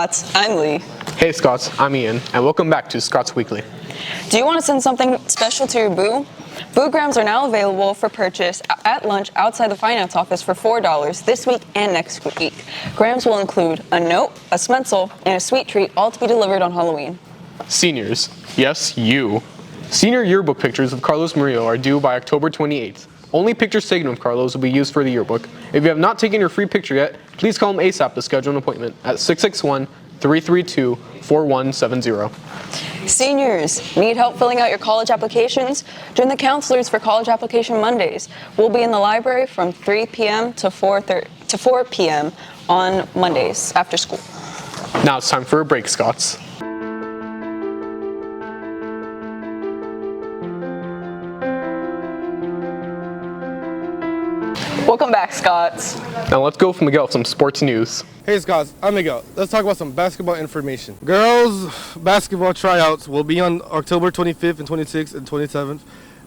Scots, I'm Lee. Hey Scots, I'm Ian, and welcome back to Scots Weekly. Do you want to send something special to your boo? Boograms are now available for purchase at lunch outside the finance office for $4 this week and next week. Grams will include a note, a stencil, and a sweet treat, all to be delivered on Halloween. Seniors, yes, you. Senior yearbook pictures of Carlos Murillo are due by October 28th. Only pictures taken of Carlos will be used for the yearbook. If you have not taken your free picture yet, please call him ASAP to schedule an appointment at 661-332-4170. Seniors, need help filling out your college applications? Join the counselors for College Application Mondays. We'll be in the library from 3 p.m. to 4 p.m. on Mondays after school. Now it's time for a break, Scots. Welcome back, Scots. Now let's go with Miguel with some sports news. Hey Scots, I'm Miguel. Let's talk about some basketball information. Girls basketball tryouts will be on October 25th and 26th and 27th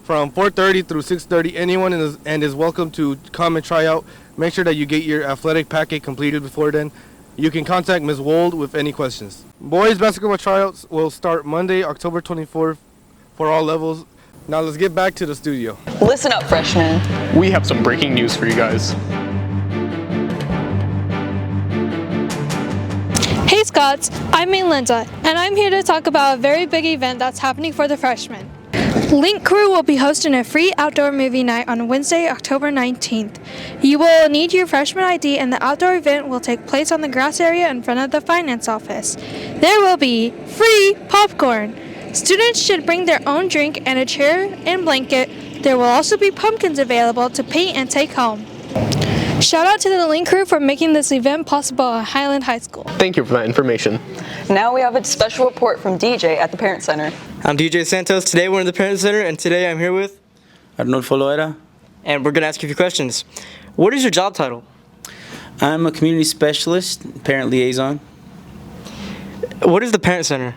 from 4:30 through 6:30. Anyone is welcome to come and try out. Make sure that you get your athletic packet completed before then. You can contact Ms. Wold with any questions. Boys basketball tryouts will start Monday, October 24th for all levels. Now let's get back to the studio. Listen up, freshmen. We have some breaking news for you guys. Hey Scots, I'm Linda, and I'm here to talk about a very big event that's happening for the freshmen. Link Crew will be hosting a free outdoor movie night on Wednesday, October 19th. You will need your freshman ID, and the outdoor event will take place on the grass area in front of the finance office. There will be free popcorn. Students should bring their own drink and a chair and blanket. There will also be pumpkins available to paint and take home. Shout out to the Link Crew for making this event possible at Highland High School. Thank you for that information. Now we have a special report from DJ at the Parent Center. I'm DJ Santos. Today we're in the Parent Center, and today I'm here with Arnulfo Loera. And we're going to ask you a few questions. What is your job title? I'm a community specialist, parent liaison. What is the Parent Center?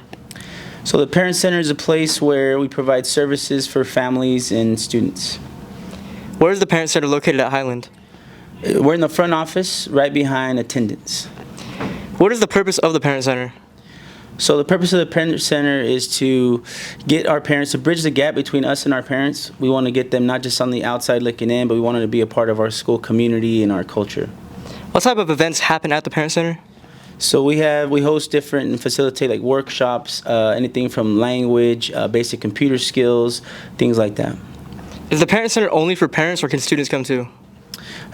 So the Parent Center is a place where we provide services for families and students. Where is the Parent Center located at Highland? We're in the front office, right behind attendance. What is the purpose of the Parent Center? So the purpose of the Parent Center is to get our parents to bridge the gap between us and our parents. We want to get them not just on the outside looking in, but we want them to be a part of our school community and our culture. What type of events happen at the Parent Center? So we host different and facilitate like workshops, anything from language, basic computer skills, things like that. Is the Parent Center only for parents, or can students come too?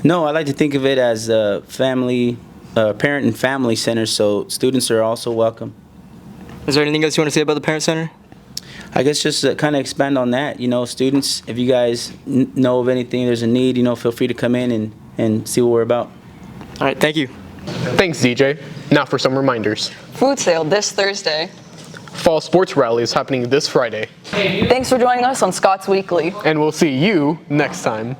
No, I like to think of it as a family, parent and family center, so students are also welcome. Is there anything else you want to say about the Parent Center? I guess just to kind of expand on that, students, if you guys know of anything, there's a need, feel free to come in and see what we're about. All right, thank you. Thanks, DJ. Now for some reminders. Food sale this Thursday. Fall sports rally is happening this Friday. Thanks for joining us on Scots Weekly. And we'll see you next time.